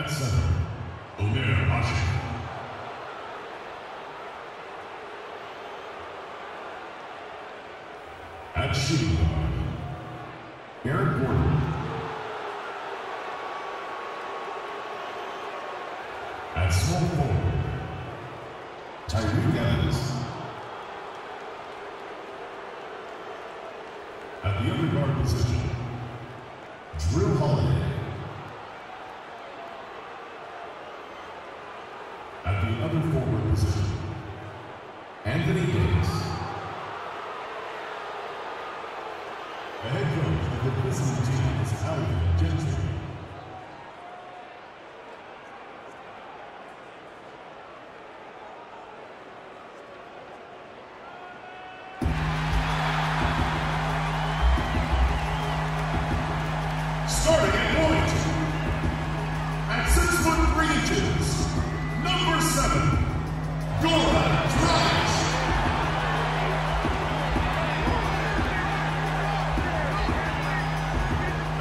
At center, Washington. At shooting guard, Eric Gordon. At small forward, Tyreek Evans. At the other guard position, Drew Holiday. At the other forward position, Anthony Davis. The head coach of the visiting team is Alvin Gentry. Starting at point, at 6'3" inches, number 7, Dwyane.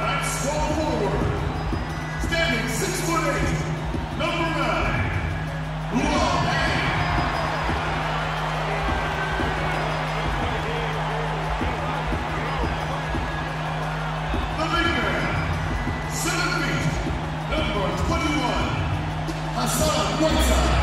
At small forward, standing 6'8", number 9, Dwyane. The big man, 7 feet, number 21, Hassan Whiteside.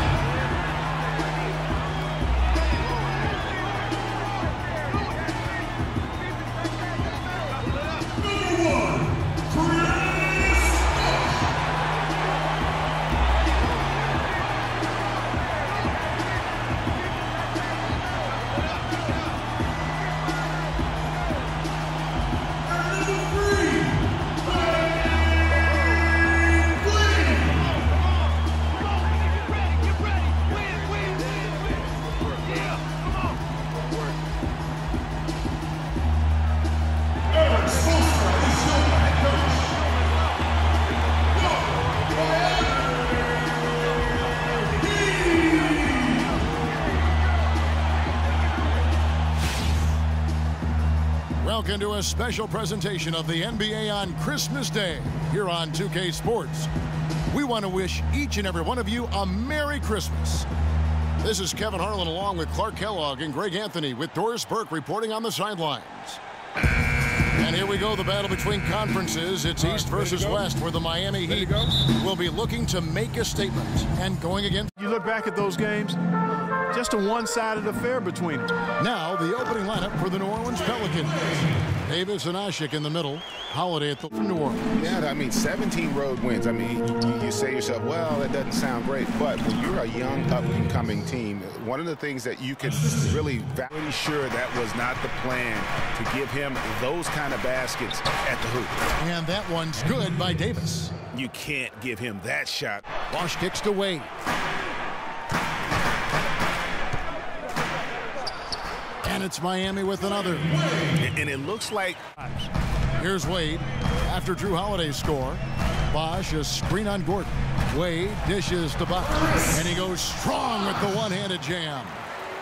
Welcome to a special presentation of the NBA on Christmas Day here on 2K Sports. We want to wish each and every one of you a Merry Christmas. This is Kevin Harlan along with Clark Kellogg and Greg Anthony with Doris Burke reporting on the sidelines. And here we go, the battle between conferences. It's East versus West, where the Miami Heat will be looking to make a statement and going against. You look back at those games, just a one-sided affair between them. Now, the opening lineup for the New Orleans Pelicans. Davis and Ashik in the middle. Holiday at the New Orleans. Yeah, I mean, 17 road wins. I mean, you say to yourself, well, that doesn't sound great. But when you're a young, up-and-coming team, one of the things that you can really pretty sure that was not the plan to give him those kind of baskets at the hoop. And that one's good by Davis. You can't give him that shot. Bosh kicks to Wade. And it's Miami with another. And it looks like... Here's Wade after Drew Holiday's score. Bosh, a screen on Gordon. Wade dishes to Bosh. And he goes strong with the one-handed jam.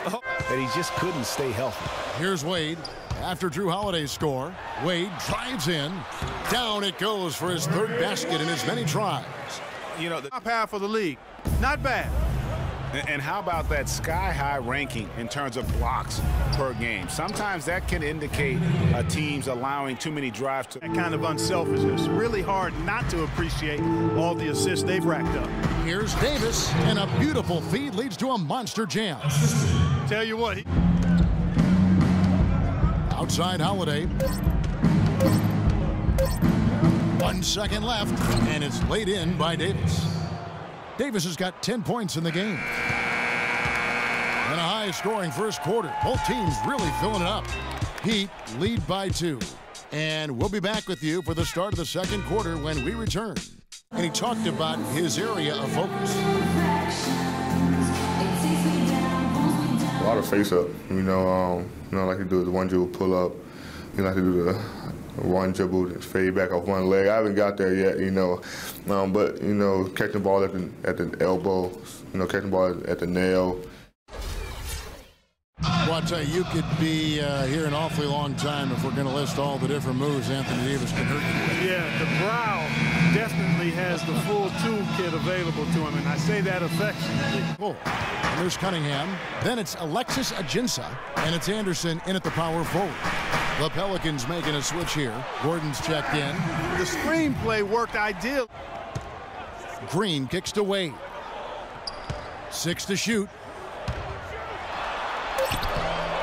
That he just couldn't stay healthy. Here's Wade after Drew Holiday's score. Wade drives in. Down it goes for his third basket in as many tries. You know, the Top half of the league. Not bad. And how about that sky-high ranking in terms of blocks per game? Sometimes that can indicate a team's allowing too many drives to... That kind of unselfishness. Really hard not to appreciate all the assists they've racked up. Here's Davis, and a beautiful feed leads to a monster jam. Tell you what. Outside Holiday. 1 second left, and it's laid in by Davis. Davis has got 10 points in the game. And a high-scoring first quarter. Both teams really filling it up. Heat lead by 2. And we'll be back with you for the start of the second quarter when we return. And he talked about his area of focus. A lot of face-up, like to do the one dribble pull-up. You like to do the one dribble, fade back off one leg. I haven't got there yet, but catching the ball at the elbow, catching the ball at the nail. I'll tell you, you could be here an awfully long time if we're going to list all the different moves Anthony Davis can hurt you with. Yeah, the brow definitely has the full toolkit available to him, and I say that affectionately. Oh, and there's Cunningham. Then it's Alexis Ajinça, and it's Anderson in at the power forward. The Pelicans making a switch here. Gordon's checked in. The screenplay worked ideal. Green kicks to Wade. 6 to shoot.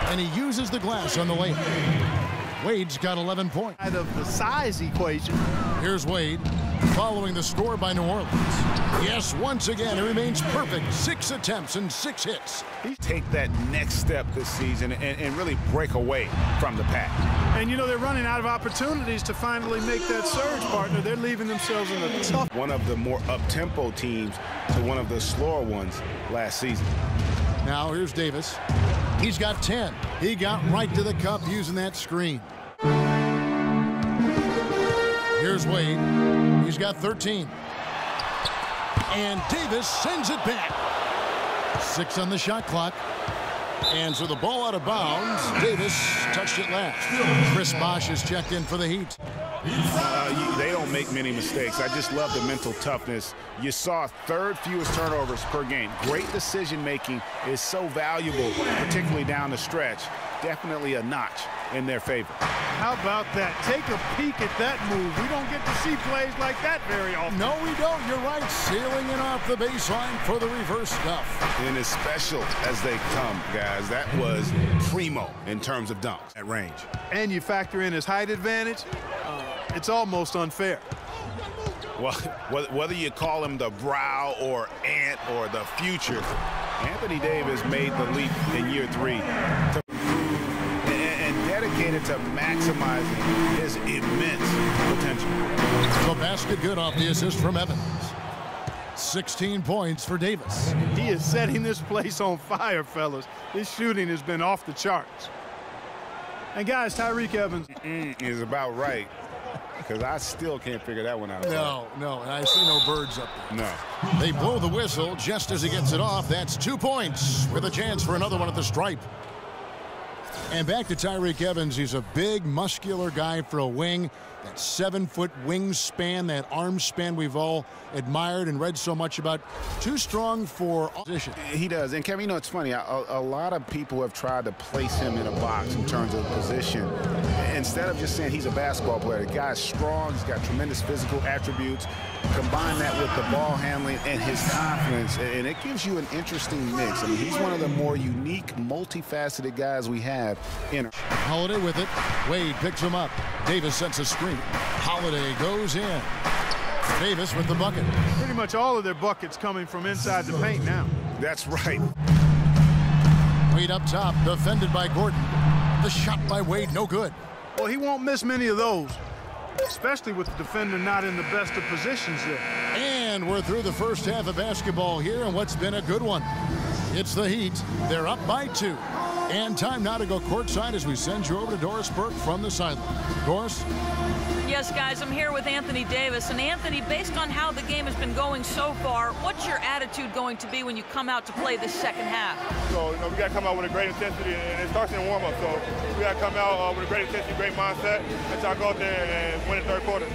And he uses the glass on the layup. Wade's got 11 points. Out of the size equation. Here's Wade following the score by New Orleans. Yes, once again, it remains perfect. 6 attempts and 6 hits. Take that next step this season and really break away from the pack. And, you know, they're running out of opportunities to finally make that surge, partner. They're leaving themselves in a tough... One of the more up-tempo teams to one of the slower ones last season. Now here's Davis. He's got 10. He got right to the cup using that screen. Here's Wade. He's got 13. And Davis sends it back. 6 on the shot clock. And so the ball out of bounds. Davis touched it last. Chris Bosh is checked in for the Heat. They don't make many mistakes. I just love the mental toughness. You saw third fewest turnovers per game. Great decision making is so valuable, particularly down the stretch. Definitely a notch in their favor. How about that? Take a peek at that move. We don't get to see plays like that very often. No, we don't. You're right. Sailing in off the baseline for the reverse stuff. And as special as they come, guys, that was primo in terms of dunks at range. And you factor in his height advantage, it's almost unfair. Well, whether you call him the brow or ant or the future, Anthony Davis made the leap in year 3 to and dedicated to maximizing his immense potential. The basket good off the assist from Evans. 16 points for Davis. He is setting this place on fire, fellas. His shooting has been off the charts. And guys, Tyreke Evans is about right. Because I still can't figure that one out. No, and I see no birds up there. No. They blow the whistle just as he gets it off. That's 2 points with a chance for another one at the stripe. And back to Tyreke Evans. He's a big, muscular guy for a wing. That 7-foot wingspan, that arm span we've all admired and read so much about. Too strong for position. He does. And Kevin, you know, it's funny. A lot of people have tried to place him in a box in terms of position. Instead of just saying he's a basketball player, the guy's strong. He's got tremendous physical attributes. Combine that with the ball handling and his confidence, and it gives you an interesting mix. I mean, he's one of the more unique, multifaceted guys we have in. Holiday with it. Wade picks him up. Davis sets a screen. Holiday goes in. Davis with the bucket. Pretty much all of their buckets coming from inside the paint now. That's right. Wade up top, defended by Gordon. The shot by Wade, no good. Well, he won't miss many of those, especially with the defender not in the best of positions there. And we're through the first half of basketball here, and what's been a good one. It's the Heat. They're up by 2. And time now to go courtside as we send you over to Doris Burke from the sideline. Doris? Yes, guys, I'm here with Anthony Davis. And Anthony, based on how the game has been going so far, what's your attitude going to be when you come out to play this second half? So, you know, we got to come out with a great intensity, and it starts in the warm-up. So we got to come out with a great intensity, great mindset, and try to go out there and win the third quarter.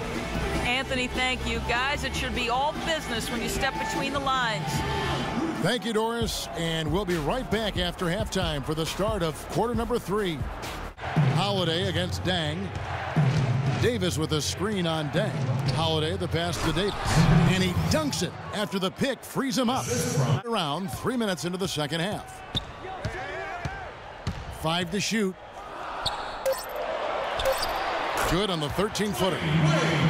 Anthony, thank you. Guys, it should be all business when you step between the lines. Thank you, Doris. And we'll be right back after halftime for the start of quarter number 3. Holiday against Dang. Davis with a screen on Dang. Holiday the pass to Davis. And he dunks it after the pick frees him up. Around 3 minutes into the second half. 5 to shoot. Good on the 13-footer.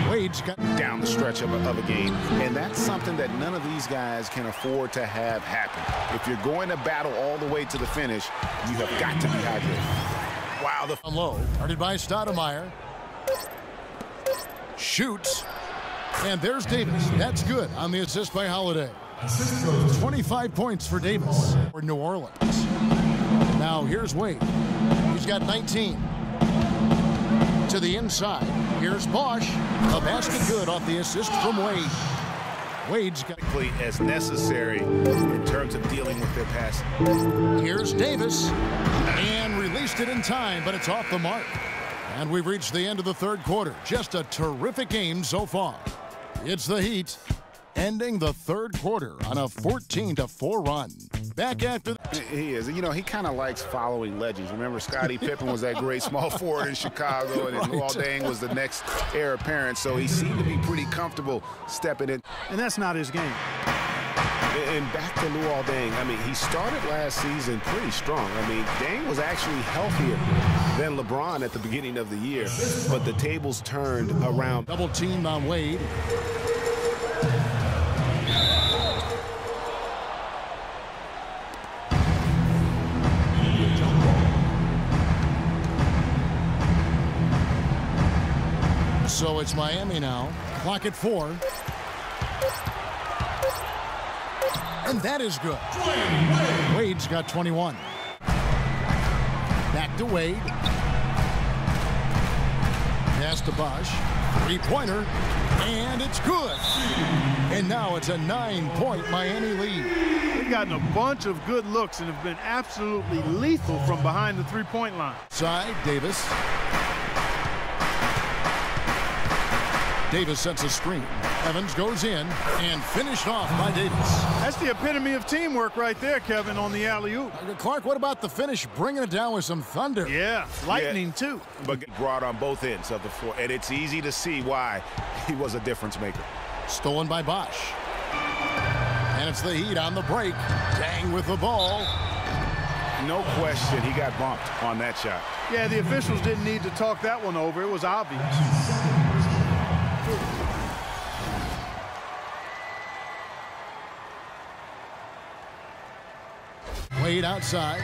Wade's got down the stretch of a game, and that's something that none of these guys can afford to have happen. If you're going to battle all the way to the finish, you have got to be hydrated. Wow, the low, guarded by Stoudemire. Shoots, and there's Davis. That's good on the assist by Holiday. 25 points for Davis for New Orleans. Now here's Wade. He's got 19. To the inside. Here's Bosh. A basket good off the assist from Wade. Wade's got as necessary in terms of dealing with their pass. Here's Davis, and released it in time, but it's off the mark. And we've reached the end of the third quarter. Just a terrific game so far. It's the Heat ending the third quarter on a 14-4 run. Back after He is. You know, he kind of likes following legends. Remember, Scottie Pippen was that great small forward in Chicago, and then Dwyane Dang was the next heir apparent. So he seemed to be pretty comfortable stepping in. And that's not his game. And back to Dwyane Dang. I mean, he started last season pretty strong. I mean, Dang was actually healthier than LeBron at the beginning of the year, but the tables turned around. Double teamed on Wade. So it's Miami now. Clock at 4. And that is good. Wade's got 21. Back to Wade. Pass to Bosch. Three-pointer. And it's good. And now it's a 9-point Miami lead. They've gotten a bunch of good looks and have been absolutely lethal from behind the three-point line. Side, Davis. Davis sets a screen. Evans goes in and finished off by Davis. That's the epitome of teamwork right there, Kevin, on the alley-oop. Clark, what about the finish? Bringing it down with some thunder. Yeah, lightning too. But brought on both ends of the floor, and it's easy to see why he was a difference maker. Stolen by Bosch. And it's the Heat on the break. Dang with the ball. No question, he got bumped on that shot. Yeah, the officials didn't need to talk that one over. It was obvious. Wade outside.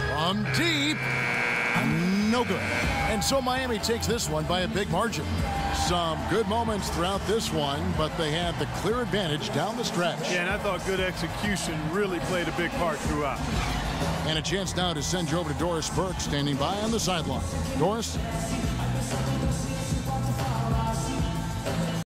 From deep. No good. And so Miami takes this one by a big margin. Some good moments throughout this one, but they had the clear advantage down the stretch. Yeah, and I thought good execution really played a big part throughout. And a chance now to send you over to Doris Burke, standing by on the sideline. Doris?